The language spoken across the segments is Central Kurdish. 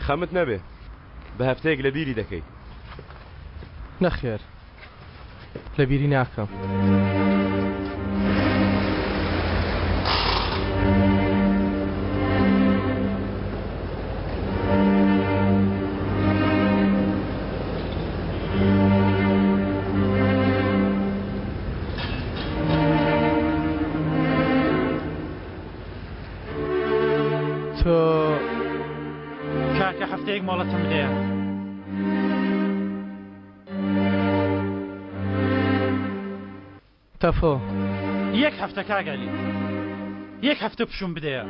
خەمت نەبێ بە هەفتەیەک لە بیری دەکەی. نەخێر لە بیری ناکەم. کاکە هەفتەیەک مۆڵەتم بدەیە. تەفۆ یەک هەفتە کاگەلی یەک هەفتە پشوم بدەیە.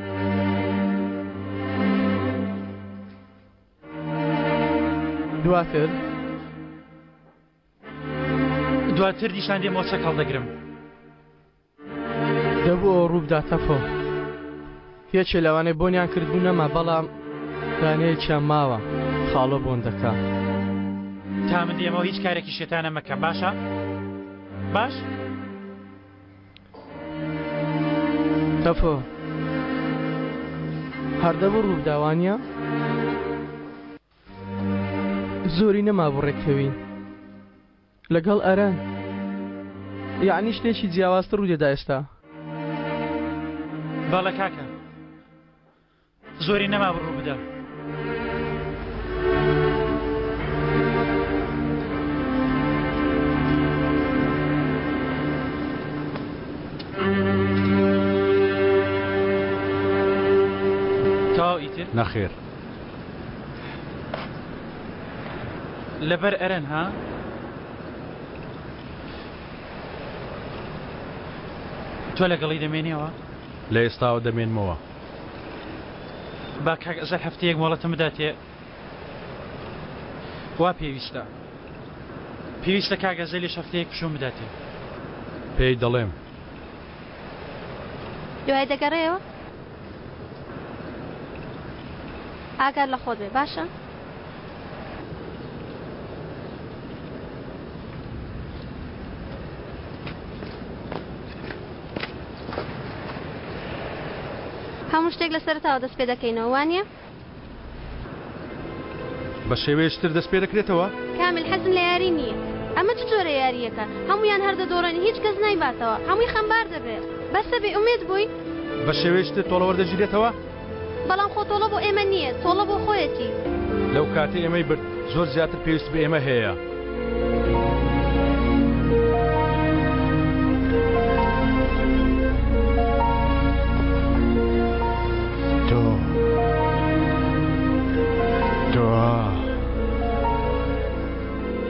دواتر دیشان دێمەوە چەک هەڵدەگرم. دەبوو ئەو ڕووبدا تەفۆ. هیچی لەوانەیە بۆنیان کردبوو نەما بەڵام دانەیەکیان ماوە خاڵۆ بۆن دەکا. تا من دێمەوە هیچ کارێکی شێتانە مەکەم باشە؟ باش؟ تەفۆ هەردەبوو ڕووداوانیە زۆری نەما بڕێککەوین لەگەڵ ئەرەن یعنی شتێکی جیاوازتر ڕوو دێدا ئێستا. بەڵێ کاکە زۆری نەما بڕوو بدە. تاو ئیتر؟ نەخێر لەبەر ئەرەن ها؟ تۆ لەگەڵی دەمێنیەوە؟ لە ئێستاوە دەمێنمەوە. با کاک ئەزەر هەفتەیەک مۆڵەتم بداتێ. وا پێویستە کاک ئەزەلیش هەفتەیەک پشوم بداتێ. پێی دەڵێم. دوای دەگەڕێەوە؟ ئاگار لە خۆت بێ باشە؟ هەموو شتێک لە سەرتاوە دەست پێ دەکەینەوە وانییە؟ بە شێوەیەشتر دەست پێ دەکرێتەوە؟ کامل حەزم لە یاری نییە. ئەمە چ جۆرە یاریەکە؟ هەمویان هەردەدۆڕێنی هیچ کەس نایباتەوە هەمووی خەمبار دەبێت. بەسە بێ ئومێد بووی؟ بە شێوەیەشتر تۆڵە وەردەگیرێتەوە؟ بەڵام خۆ تۆڵە بۆ ئێمە نییە تۆڵە بۆ خۆیەتی. لەو کاتێ ئێمەی برد زۆر زیاتر پێویست بە ئێمە هەیە.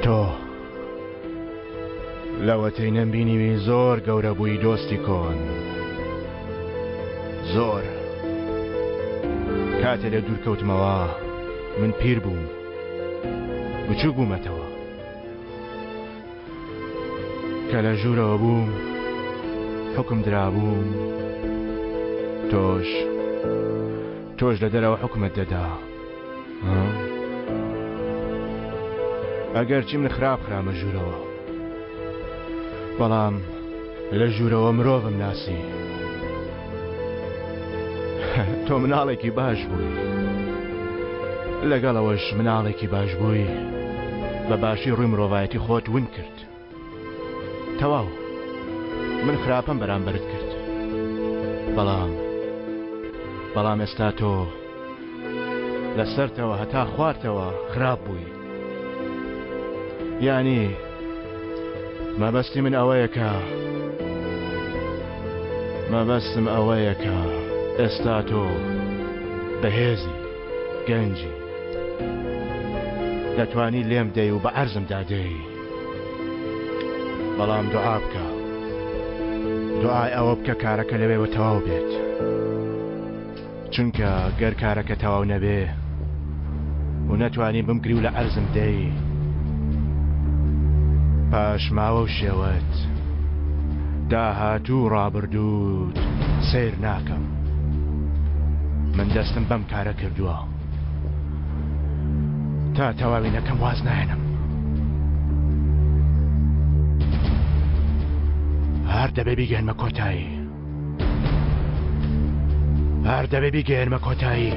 تۆ لەوەتەی نەمبینیوی زۆر گەورە بووی دۆستی کۆن. زۆر کاتێ لە دوورکەوتمەوە من پیر بووم بچوو بوومەتەوە کە لە ژوورەوە بووم حکم درابووم تۆش لە دەرەوە حکومت دەدا. ئەگەر چی من خراپ خرامە ژوورەوە بەڵام لە ژوورەوە مرۆڤم ناسی. تۆ مناڵێکی باش بووی لەگەڵەوەش مناڵێکی باش بووی بە باشی ڕووی مرۆڤایەتی خۆت ون کرد. تەواو من خراپەم بەرامبەرت کرد بەڵام ئێستا تۆ لەسەرتەوە هەتا خواردتەوە خراپ بووی. یعنی مەبەستی من مەبەستم ئەوەیە کە ئێستا تۆ بەهێزی گەنجی دەتوانی لێم دەی و بە عەرزم دادەی. بەڵام دوعا بکە دوعای ئەوە بکە کارەکە لەوێوە تەواو بێت چونکە گەر کارەکە تەواو نەبێ و نەتوانی بمگری و لە عەرزم دەی پاش ماوە و شێوەت داهاتوو ڕابردووت سیر ناکەم. من دەستم بەم کارە کردووە تا تەواوینەکەم واز نایەنم. هەر دەبێ بیگەنمە کۆتایی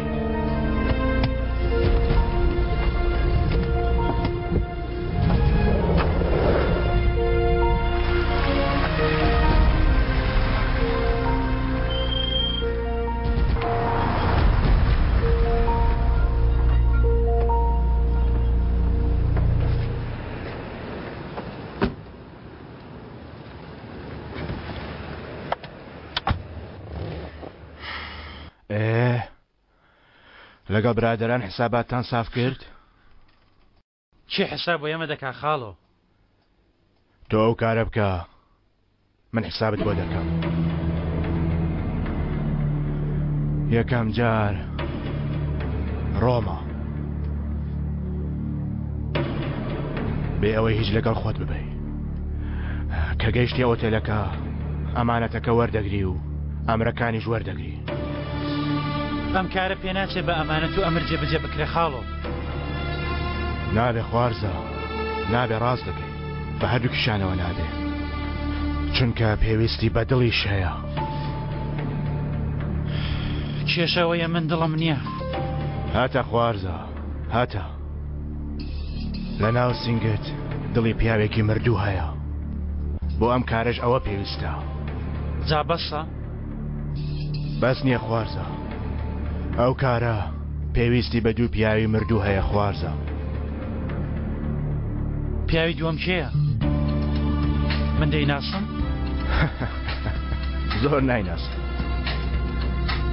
لەگەڵ برادەران حساباتان ساف کرد؟ چی حساب بۆ ئێمە دەکا خاڵۆ؟ تۆ ئەو کارە بکە من حسابت بۆ دەکەم. یەکەم جار ڕۆما بێ ئەوەی هیچ لەگەڵ خۆت ببەی کە گەیشتی ئۆتێلەکە ئەمانەتەکە وەردەگری و ئەمرەکانیش وەردەگری. ئەم کارە پێ ناچێت بە ئەمانەت و ئەمر جێبەجێ بکرێ خاڵۆ. نابێ خوارزە نابێ ڕاست دەکەی بە هەردووکیشانەوە نابێ چونکە پێویستی بە دڵیش هەیە. کێشەوەیە من دڵم نییە. هاتە خوارزە هاتە لە ناو سنگت دڵی پیاوێکی مردوو هەیە بۆ ئەم کارش ئەوە پێویستە. جا بەسە؟ بەس نییە خوارزە ئەو کارە پێویستی بە دوو پیاوی مردوو هەیە خوارزە. پیاوی دووەم کێیە؟ من دەیناسم؟ زۆر نایناسم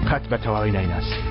قەت بە تەواوی نایناسم.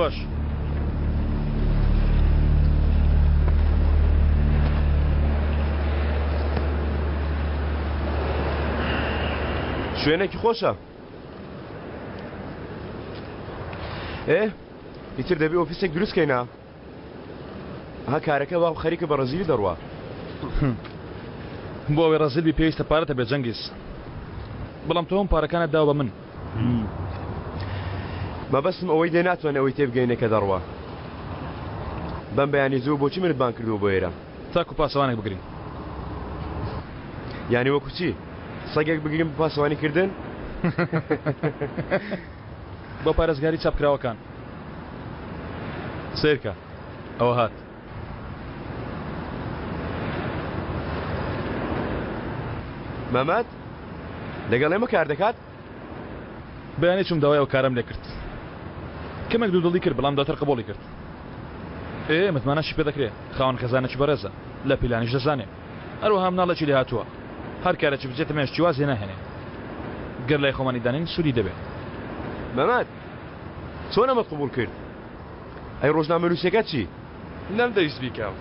باش شوێنێکی خۆشە. ئیتر دەبێ ئۆفیسێک دروستکەینە. ها کارەکە باو خەریکە بە ڕەزیلی دەڕوا. بۆ ئەوەی ڕەزیلبی پێویستە پارەتە بێ جەنگیز بەڵام تۆ ئەم پارەکانت داوە بە من. مەبەستم ئەوەی دێ ناتوانێت ئەوەی تێبگەینە کە دەڕوا. بەم بەیانی زوو بۆچی منت بان کردووە بۆ ئێرە؟ تاکو پاسەوانێک بگرین. یانی وەکو چی؟ سەگێک بگرین بە پاسەوانی کردن؟ بۆ پارێزگاری چاپکراوەکان. سیرکە ئەوە هات. مەمەد لەگەڵ ئێمە کار دەکات؟ بەیانی چوم داوای ئەو کارم لێ کرد. کەمێک دوودڵی کرد بەڵام دواتر قبوڵی کرد. متمانەشی پێ دەکرێت خاوەن خەزانەی بەڕێزە لە پیلانیش دەزانێت هەروەها مناڵێکی لێ هاتووە هەر کارێکی بجێتە مێشتی وازێ ناهێنێ گەر لای خۆمانی دانین سوودی دەبێت. مەمەد چۆن ئەمەت قبوڵ کرد؟ ئەی ڕۆژنامە نووسەکە چی؟ نەمدەویست بیکەم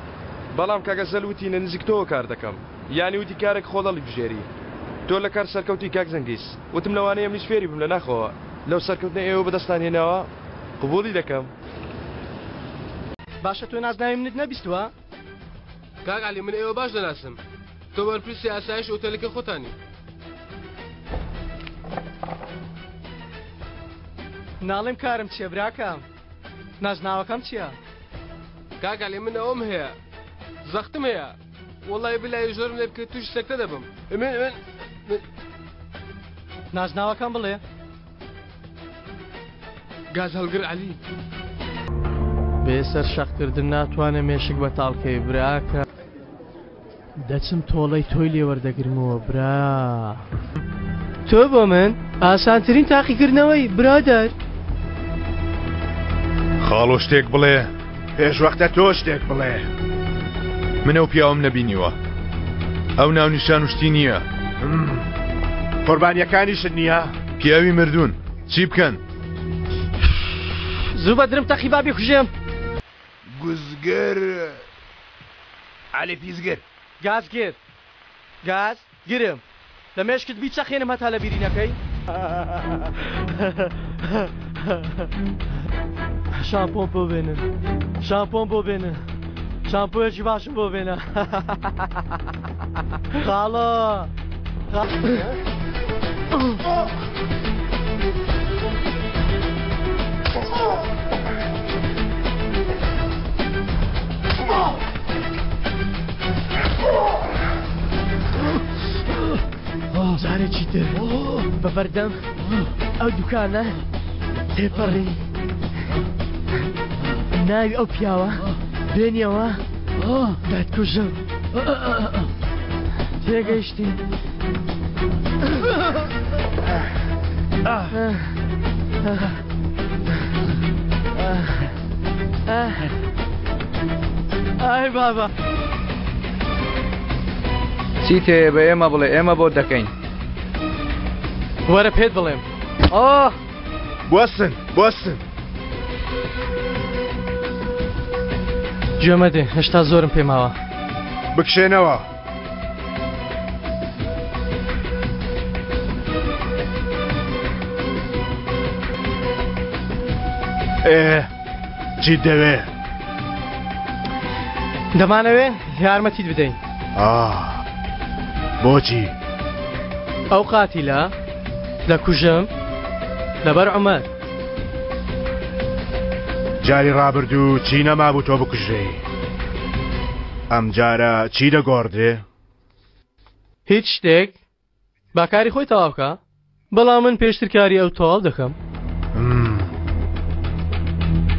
بەڵام کاکە زەلوتی لە نزیک تۆ کار دەکەم یانی وتی کارێک خۆڵەڵی بژێری تۆ لە کار سەرکەوتی کاک زەنگیز وتم لەوانەیە منیش فێری بم لە ناخەوە لەو سەرکەوتنە ئێوە بەدەستان هێناوە قبوڵی دەکەم. باشە تۆ نازناوی منت نەبیستوە؟ کاک عەلی من ئێوە باش دەناسم تۆ بەرپرسی ئاسایش ئۆتێلەکە خۆتانی. ناڵێم کارم چییە براکەم؟ نازناوەکەم چییە؟ کاک عەلی من ئەوم هەیە زەختم هەیە وەڵڵای بلای زۆرم لێ بکەیت توش سەکتە دەبم. من نازناوەکەم بڵێ. گاز هەڵگر عەلی. بێسەر شەقکردن ناتوانێ مێشک بەتاڵکەی براکە. دەچم تۆڵەی تۆی لێ وەردەگرمەوە برا. تۆ بۆ من ئاسانترین تاقیکردنەوەی برادەر. خاڵۆ شتێک بڵێ. پێش وەختە تۆ شتێک بڵێ. من ئەو پیاوم نەبینیوە ئەو ناونیشان وشتی نییە. قوربانیەکانیشت نییە؟ پیاوی مردوون چی بکەن؟ زوو بەدرم تەقی بابی کوژێم. گوزگەر عەلی پیزگەر گازگیر گاز گرم لە مێشکت بیچەخێنم هەتا لە بیرینەکەی. شامپۆن بۆ بێنن شامپۆن بۆ بێنن شامپۆیەکی باشم بۆ بێنە خاڵە جارێکی تر بەبەردەم ئەو دوکانە تێپەڕی ناوی ئەو پیاوە بێنیەوە دەتکوژم تێگەیشتین ئای بابا چی تێ بە ئێمە بڵێ ئێمە بۆ دەکەین وەرە پێت بڵێم بوەستن بوەستن گوێمەدێ هێشتا زۆرم پێماوە بکشێنەوە چی دەوێ دەمانەوێ یارمەتیت بدەین بۆچی ئەو قاتیلە دەکوژم لەبەر عومەر جاری ڕابردوو چی نەمابوو تۆ بکوژێ ئەم جارە چی دەگۆڕدێ هیچ شتێک باکاری خۆی تەواو بکە بەڵام من پێشتر کاری ئەو تەواو دەکەم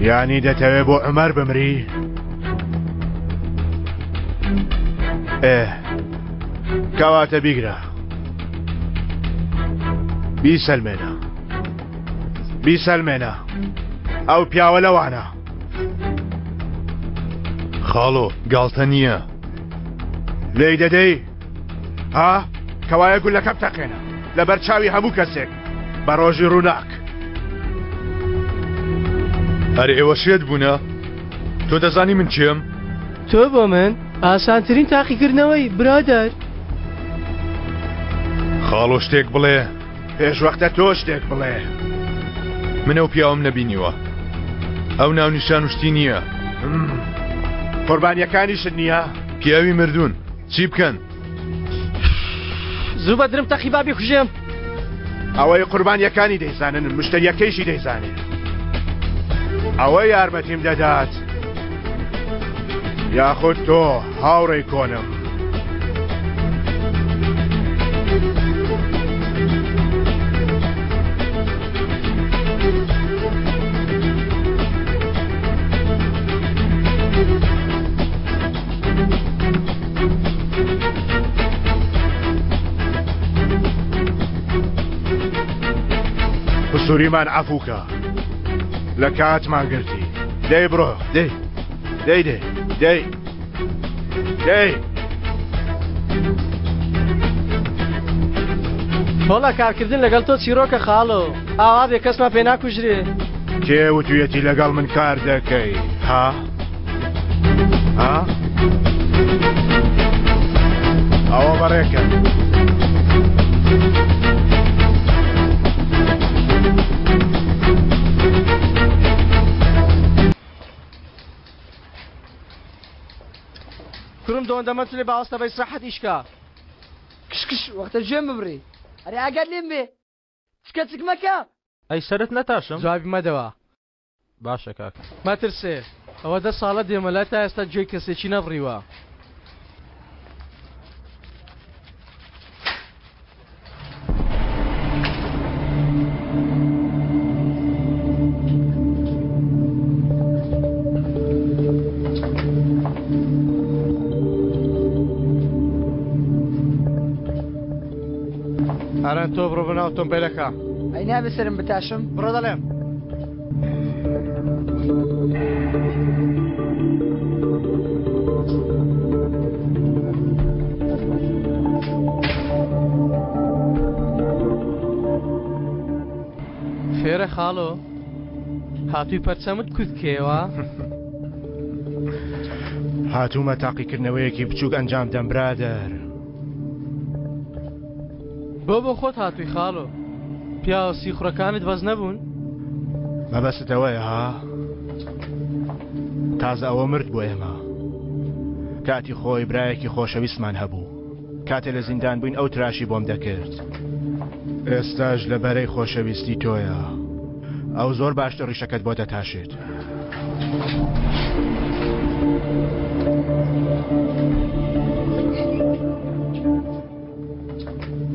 یانی دەتەوێ بۆ عومەر بمری کەواتە بیگرە بیسەلمێنە ئەو پیاوە لەوانە خاڵۆ گاڵتە نییە لێی دەدەی ها کەوایە گولەکە بتەقێنە لەبەر چاوی هەموو کەسێک بە ڕۆژی ڕووناک هەر ئێوە شێت بوونە تۆ دەزانی من چێم تۆ بۆ من ئاسانترین تاقیکردنەوەی برادەر خاڵۆ شتێک بڵێ پێشوەختە تۆ شتێک بڵێ من ئەو پیاوەم نەبینیوە ئەو ناونیشان وشتی نییە قوربانیەکانیشت نییە پیاوی مردوون چی بکەن زوو بەدرم تەقی بابی کوژێم ئەوەی قوربانیەکانی دەیزانن مشتریەکەیشی دەیزانێت ئەوە یارمەتیم دەدات یاخود تۆ هاوڕێی کۆنم سووریمان عەفووکە لە کاتمان گرتی دەی بڕۆ دەی تۆڵە کارکردن لەگەڵ تۆ چیرۆکە خاڵۆ ئاوا بێ کەسمان پێ ناکوژرێ کێ وتویەتی لەگەڵ من کار دەکەی ها ئەوە بەڕێکە کوڕم دۆندەمە لێ باوەستە بە ئیسراحەت ئیشکا کشکش وەختە ژێم ببڕی ئەرێ ئاگات لێم بێ چکە چک مەکە ئەی سەرت نەتاشم جوابی مەدەوە باشە کاک مەترسێ ئەوە 10 ساڵە دێمەلای تا ئێستا گوێی کەسێکی نەبڕیوە هەرەن تۆ بڕۆ بناو ئۆتۆمبیلەکە ئەی نابێ سەرم بتاشم بڕۆ دەڵێم فێرە خاڵۆ هاتووی پەرچەمت کوتکێوە هاتوومە تاقیکردنەوەیەکی بچووک ئەنجام دەم برادەر بۆ خۆت هاتووی خاڵۆ پیاوە سیخڕەکانت بەس نەبوون مەبەستەوەیە ها تازە ئەوە مرد بۆ ئێمە کاتی خۆی برایەکی خۆشەویستمان هەبوو کاتێ لە زیندان بووین ئەو تراشی بۆم دەکرد ئێستاش لە بەرەی خۆشەویستی تۆیە ئەو زۆر باشتر ڕیشەکەت بۆ دەتاشێت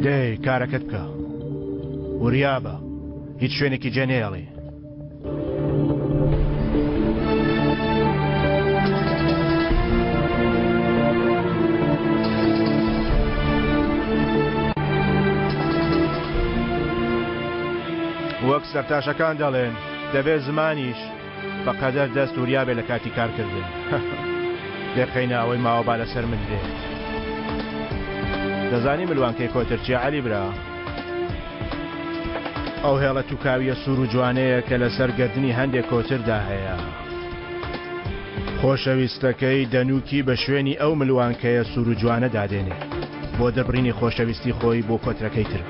دەی کارەکەت بکە وریابە هیچ شوێنێکی جێنێڵێ وەک سەرتاشەکان دەڵێن دەبێت زمانیش بەقەدەر دەست وریابێ لە کاتی کارکردن دێخەینە ئەوەی ماوە با لەسەر من دێت دەزانی ملوانکەی کۆترچیە عەلی برا ئەو هێڵە تووکاویە سوور و جوانەیە کە لەسەر گردنی هەندێک کۆتردا هەیە خۆشەویستەکەی دەنووکی بە شوێنی ئەو ملوانکەیە سوور و جوانە دادێنێ بۆ دەبڕینی خۆشەویستی خۆی بۆ کۆترەکەی تر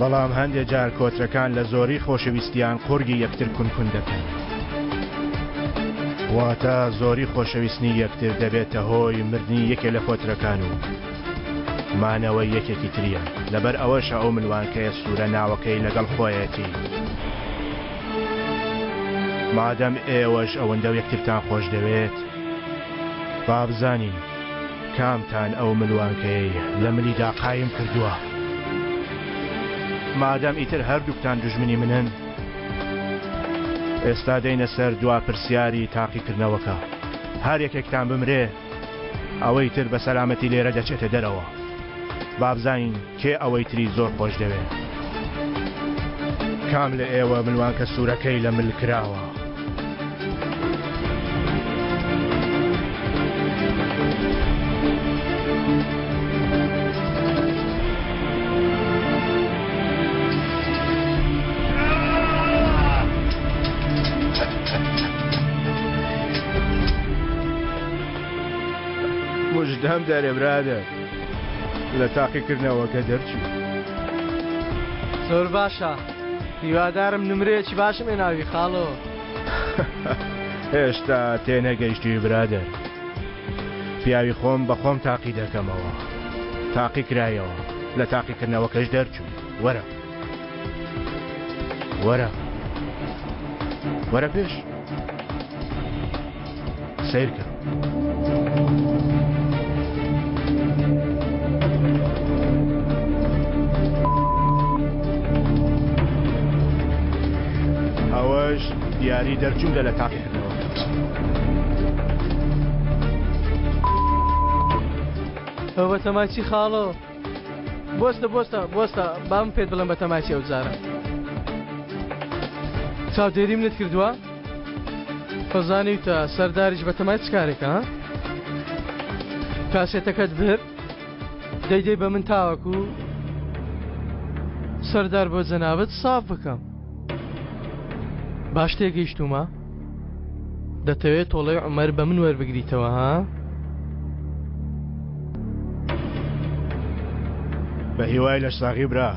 بەڵام هەندێک جار کۆترەکان لە زۆری خۆشەویستیان قورگی یەکتر کونکون دەکەن واتە زۆری خۆشەویستنی یەکتر دەبێتە هۆی مردنی یەکێ لە کۆترەکان و مانەوەی یەکێکی تریە لەبەر ئەوەشە ئەو ملوانکەیە سوورە ناوەکەی لەگەڵ خۆیەتی مادەم ئێوەش ئەوەندە یەکترتان خۆش دەوێت با بزانین کامتان ئەو ملوانکەی لە ملیدا قایم کردووە مادەم ئیتر هەردووکتان دوژمنی منن ئێستا دەینە سەر دوا پرسیاری تاقیکردنەوەکە هەر یەکێکتان بمرێ ئەوەی تر بە سەلامەتی لێرە دەچێتە دەرەوە بابزین کێ ئەوەی تری زۆر خۆش دەوێت کام لە ئێوە ملوانکە سوورەکەی لە مل کراوە مژدەم دەرێ برادە لە تاقیکردنەوەکە دەرچوو زۆر باشە هیوادارم نمرەیەکی باشم هێناوی خاڵۆ هێشتا تێنەگەیشتی برادر پیاوی خۆم بە خۆم تاقی دەکەمەوە تاقی کرایەوە لە تاقیکردنەوەکەش دەرچوو وەرە وەرە وەرە پێش سیرکە ئەوەش دیاری دەرچوونە لە تاقیکردنەوە ئەو بە تەماچی خاڵۆ بۆستە بۆستە بۆستە بام پێت بڵم بە تەماچی ئەو جارە چاودێری منت کردووە فەزانیتە سەرداریش بە تەماچ کارێکە ها کاسێتەکەت برد دەیدەی بە من تاوەکو سەردار بۆ جەنابەت ساف بکەم باش تێگەیشتومە دەتەوێت تۆڵەی عومەر بە من وەربگریتەوە ها بە هیوای لە ساغی برا